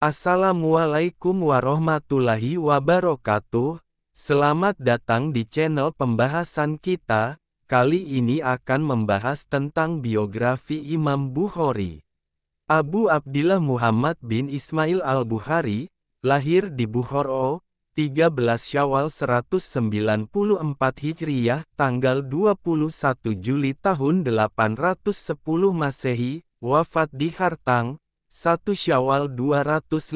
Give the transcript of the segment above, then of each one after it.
Assalamualaikum warahmatullahi wabarakatuh. Selamat datang di channel pembahasan kita. Kali ini akan membahas tentang biografi Imam Bukhari. Abu Abdillah Muhammad bin Ismail al-Bukhari, lahir di Bukhara, 13 Syawal 194 Hijriyah, tanggal 21 Juli tahun 810 Masehi, wafat di Hartang, 1 Syawal 256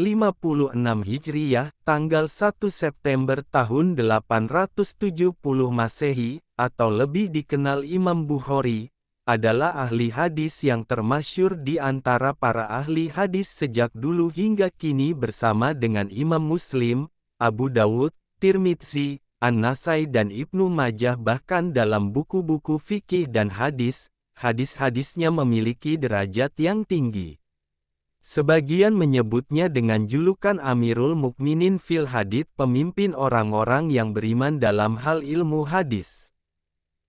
Hijriyah, tanggal 1 September tahun 870 Masehi, atau lebih dikenal Imam Bukhari, adalah ahli hadis yang termasyhur di antara para ahli hadis sejak dulu hingga kini bersama dengan Imam Muslim, Abu Dawud, Tirmidzi, An-Nasai dan Ibnu Majah. Bahkan dalam buku-buku fikih dan hadis, hadis-hadisnya memiliki derajat yang tinggi. Sebagian menyebutnya dengan julukan Amirul Mukminin fil Hadits, pemimpin orang-orang yang beriman dalam hal ilmu hadis.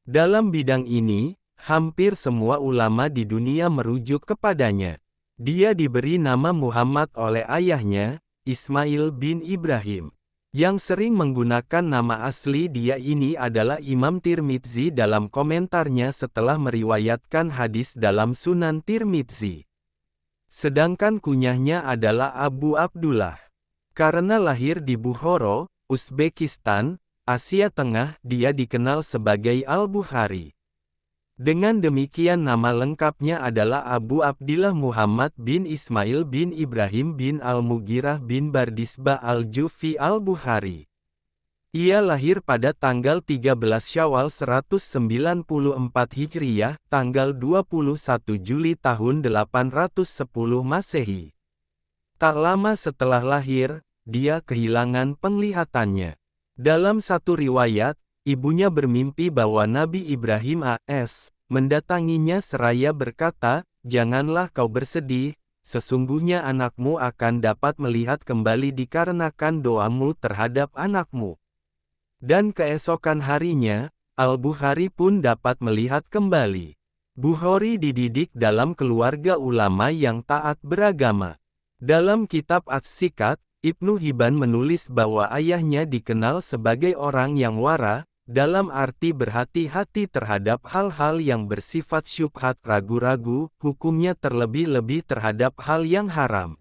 Dalam bidang ini, hampir semua ulama di dunia merujuk kepadanya. Dia diberi nama Muhammad oleh ayahnya, Ismail bin Ibrahim. Yang sering menggunakan nama asli dia ini adalah Imam Tirmidzi dalam komentarnya setelah meriwayatkan hadis dalam Sunan Tirmidzi. Sedangkan kunyahnya adalah Abu Abdullah. Karena lahir di Bukhara, Uzbekistan, Asia Tengah, dia dikenal sebagai Al-Bukhari. Dengan demikian nama lengkapnya adalah Abu Abdillah Muhammad bin Ismail bin Ibrahim bin Al-Mughirah bin Bardisbah Al-Jufi Al-Bukhari. Ia lahir pada tanggal 13 Syawal 194 Hijriyah, tanggal 21 Juli tahun 810 Masehi. Tak lama setelah lahir, dia kehilangan penglihatannya. Dalam satu riwayat, ibunya bermimpi bahwa Nabi Ibrahim a.s. mendatanginya seraya berkata, "Janganlah kau bersedih, sesungguhnya anakmu akan dapat melihat kembali dikarenakan doamu terhadap anakmu." Dan keesokan harinya, Al-Bukhari pun dapat melihat kembali. Bukhari dididik dalam keluarga ulama yang taat beragama. Dalam kitab As-Sikat, Ibnu Hibban menulis bahwa ayahnya dikenal sebagai orang yang wara, dalam arti berhati-hati terhadap hal-hal yang bersifat syubhat, ragu-ragu, hukumnya terlebih-lebih terhadap hal yang haram.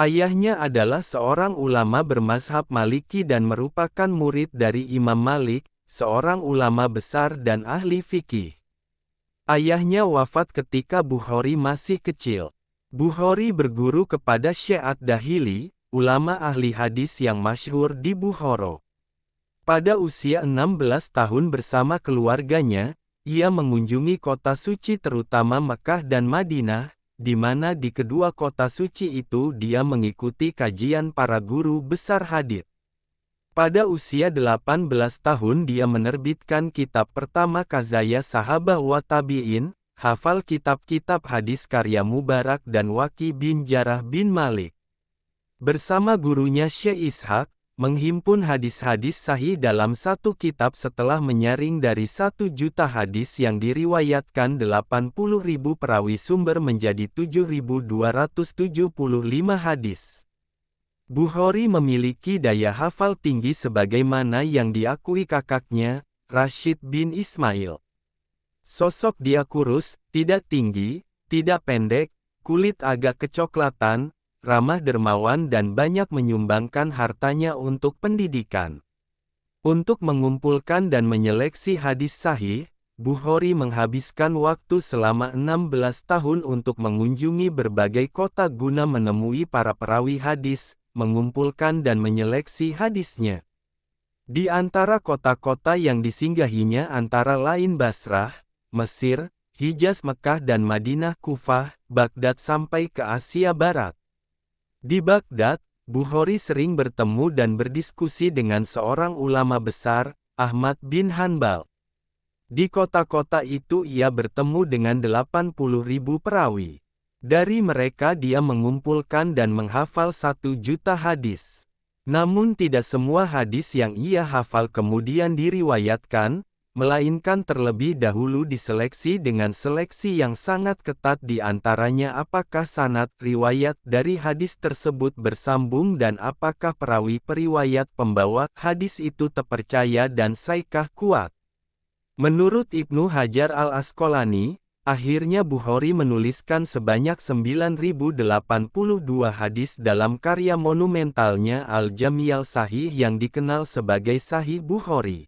Ayahnya adalah seorang ulama bermazhab Maliki dan merupakan murid dari Imam Malik, seorang ulama besar dan ahli fikih. Ayahnya wafat ketika Bukhari masih kecil. Bukhari berguru kepada Syekh Ad-Dahili, ulama ahli hadis yang masyhur di Bukhara. Pada usia 16 tahun bersama keluarganya, ia mengunjungi kota suci terutama Mekah dan Madinah, di mana di kedua kota suci itu dia mengikuti kajian para guru besar hadits. Pada usia 18 tahun dia menerbitkan kitab pertama Qazaya Sahabah wa Tabi'in, hafal kitab-kitab hadis karya Mubarak dan Waqi bin Jarrah bin Malik. Bersama gurunya Syekh Ishaq, menghimpun hadis-hadis sahih dalam satu kitab setelah menyaring dari 1 juta hadis yang diriwayatkan 80.000 perawi sumber menjadi 7.275 hadis. Bukhari memiliki daya hafal tinggi sebagaimana yang diakui kakaknya, Rashid bin Ismail. Sosok dia kurus, tidak tinggi, tidak pendek, kulit agak kecoklatan, ramah dermawan dan banyak menyumbangkan hartanya untuk pendidikan. Untuk mengumpulkan dan menyeleksi hadis sahih, Bukhari menghabiskan waktu selama 16 tahun untuk mengunjungi berbagai kota guna menemui para perawi hadis, mengumpulkan dan menyeleksi hadisnya. Di antara kota-kota yang disinggahinya antara lain Basrah, Mesir, Hijaz, Mekah dan Madinah, Kufah, Baghdad sampai ke Asia Barat. Di Baghdad, Bukhari sering bertemu dan berdiskusi dengan seorang ulama besar, Ahmad bin Hanbal. Di kota-kota itu ia bertemu dengan 80.000 perawi. Dari mereka dia mengumpulkan dan menghafal 1 juta hadis. Namun tidak semua hadis yang ia hafal kemudian diriwayatkan, melainkan terlebih dahulu diseleksi dengan seleksi yang sangat ketat di antaranya apakah sanad riwayat dari hadis tersebut bersambung dan apakah perawi periwayat pembawa hadis itu terpercaya dan sahih kuat. Menurut Ibnu Hajar al-Asqalani, akhirnya Bukhari menuliskan sebanyak 9082 hadis dalam karya monumentalnya Al-Jami' al-Sahih yang dikenal sebagai Sahih Bukhari.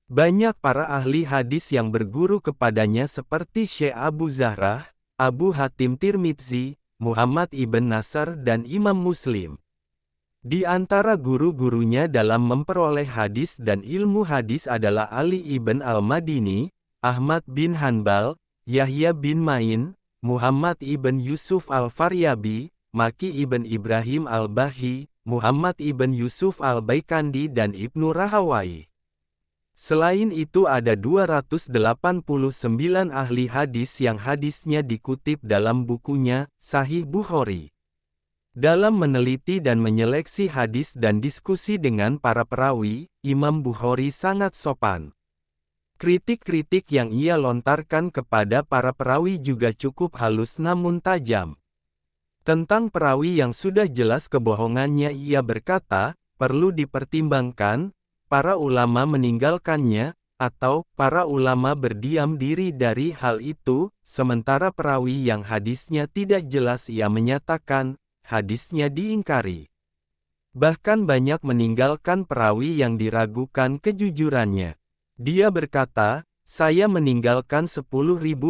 Banyak para ahli hadis yang berguru kepadanya seperti Syekh Abu Zahrah, Abu Hatim Tirmidzi, Muhammad ibn Nasr dan Imam Muslim. Di antara guru-gurunya dalam memperoleh hadis dan ilmu hadis adalah Ali ibn al-Madini, Ahmad bin Hanbal, Yahya bin Ma'in, Muhammad ibn Yusuf al-Faryabi, Maki ibn Ibrahim al-Bahi, Muhammad ibn Yusuf al-Baikandi dan Ibnu Rahawayh. Selain itu ada 289 ahli hadis yang hadisnya dikutip dalam bukunya, Sahih Bukhari. Dalam meneliti dan menyeleksi hadis dan diskusi dengan para perawi, Imam Bukhari sangat sopan. Kritik-kritik yang ia lontarkan kepada para perawi juga cukup halus namun tajam. Tentang perawi yang sudah jelas kebohongannya ia berkata, perlu dipertimbangkan, para ulama meninggalkannya, atau para ulama berdiam diri dari hal itu, sementara perawi yang hadisnya tidak jelas ia menyatakan, hadisnya diingkari. Bahkan banyak meninggalkan perawi yang diragukan kejujurannya. Dia berkata, saya meninggalkan 10.000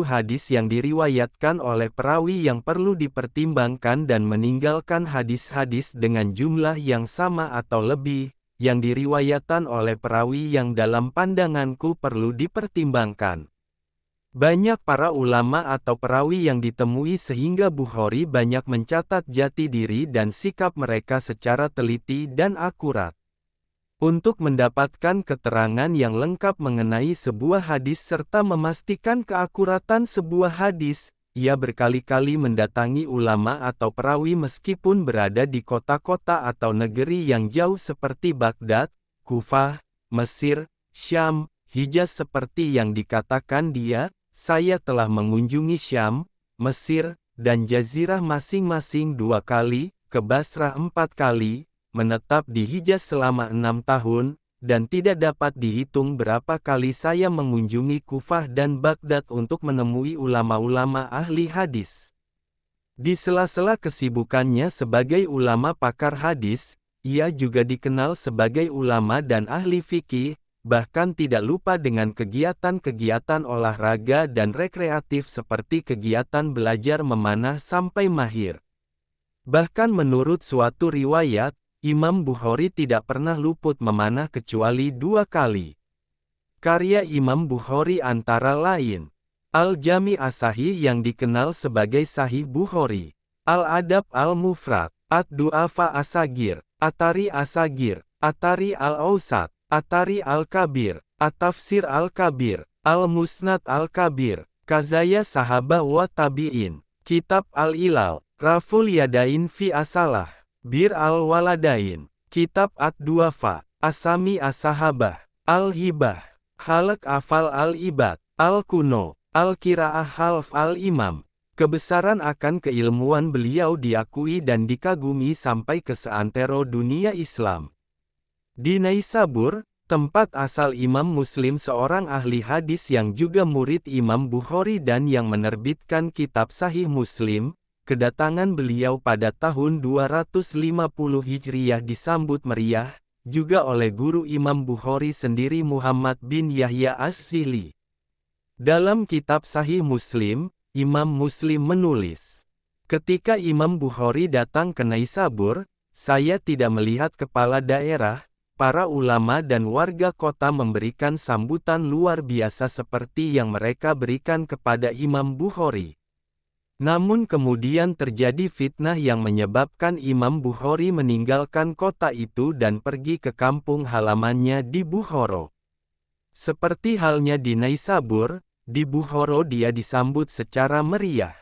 hadis yang diriwayatkan oleh perawi yang perlu dipertimbangkan dan meninggalkan hadis-hadis dengan jumlah yang sama atau lebih, yang diriwayatkan oleh perawi yang dalam pandanganku perlu dipertimbangkan. Banyak para ulama atau perawi yang ditemui sehingga Bukhari banyak mencatat jati diri dan sikap mereka secara teliti dan akurat. Untuk mendapatkan keterangan yang lengkap mengenai sebuah hadis serta memastikan keakuratan sebuah hadis, ia berkali-kali mendatangi ulama atau perawi meskipun berada di kota-kota atau negeri yang jauh seperti Baghdad, Kufah, Mesir, Syam, Hijaz seperti yang dikatakan dia, saya telah mengunjungi Syam, Mesir, dan Jazirah masing-masing 2 kali, ke Basrah 4 kali, menetap di Hijaz selama 6 tahun, dan tidak dapat dihitung berapa kali saya mengunjungi Kufah dan Baghdad untuk menemui ulama-ulama ahli hadis. Di sela-sela kesibukannya sebagai ulama pakar hadis, ia juga dikenal sebagai ulama dan ahli fikih, bahkan tidak lupa dengan kegiatan-kegiatan olahraga dan rekreatif seperti kegiatan belajar memanah sampai mahir. Bahkan menurut suatu riwayat, Imam Bukhari tidak pernah luput memanah kecuali 2 kali. Karya Imam Bukhari antara lain, Al-Jami' as-Sahih yang dikenal sebagai Sahih Bukhari, Al-Adab al-Mufrad, Ad-Du'afa as-Sagir, At-Tari as-Sagir, At-Tari al-Awsat, At-Tari al-Kabir, At-Tafsir al-Kabir, Al-Musnad al-Kabir, Kazaya Sahabah wa Tabi'in, Kitab al-Ilal, Raful Yadain fi Asalah, Bir al-Waladain, Kitab Ad-Du'afa, Asami as-Sahabah, Al-Hibah, Khalaq Afal al-Ibad, Al-Kuno, Al-Qira'ah Half al-Imam. Kebesaran akan keilmuan beliau diakui dan dikagumi sampai ke seantero dunia Islam. Di Naisabur, tempat asal Imam Muslim seorang ahli hadis yang juga murid Imam Bukhari dan yang menerbitkan kitab Sahih Muslim, kedatangan beliau pada tahun 250 Hijriah disambut meriah, juga oleh guru Imam Bukhari sendiri Muhammad bin Yahya as-Zili. Dalam kitab Sahih Muslim, Imam Muslim menulis, ketika Imam Bukhari datang ke Naisabur, saya tidak melihat kepala daerah, para ulama dan warga kota memberikan sambutan luar biasa seperti yang mereka berikan kepada Imam Bukhari. Namun kemudian terjadi fitnah yang menyebabkan Imam Bukhari meninggalkan kota itu dan pergi ke kampung halamannya di Bukhara. Seperti halnya di Naisabur, di Bukhara dia disambut secara meriah.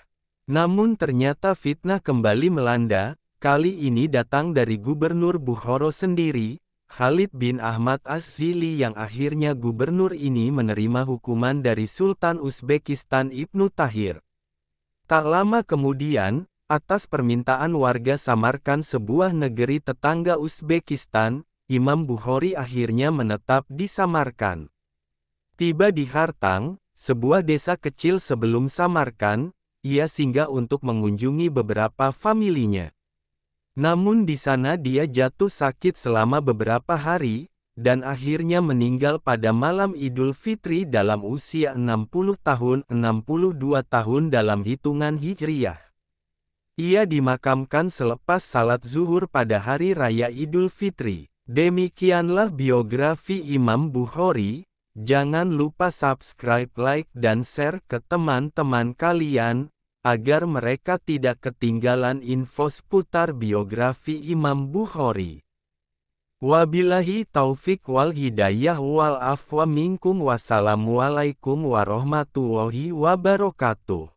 Namun ternyata fitnah kembali melanda, kali ini datang dari gubernur Bukhara sendiri, Khalid bin Ahmad Az-Zili yang akhirnya gubernur ini menerima hukuman dari Sultan Uzbekistan Ibnu Tahir. Tak lama kemudian, atas permintaan warga Samarkand sebuah negeri tetangga Uzbekistan, Imam Bukhari akhirnya menetap di Samarkand. Tiba di Hartang, sebuah desa kecil sebelum Samarkand, ia singgah untuk mengunjungi beberapa familinya. Namun di sana dia jatuh sakit selama beberapa hari, dan akhirnya meninggal pada malam Idul Fitri dalam usia 60 tahun 62 tahun dalam hitungan Hijriyah. Ia dimakamkan selepas salat zuhur pada hari raya Idul Fitri. Demikianlah biografi Imam Bukhari. Jangan lupa subscribe, like, dan share ke teman-teman kalian, agar mereka tidak ketinggalan info seputar biografi Imam Bukhari. Wabillahi taufik wal hidayah wal afwa minkum. Wassalamualaikum warahmatullahi wabarakatuh.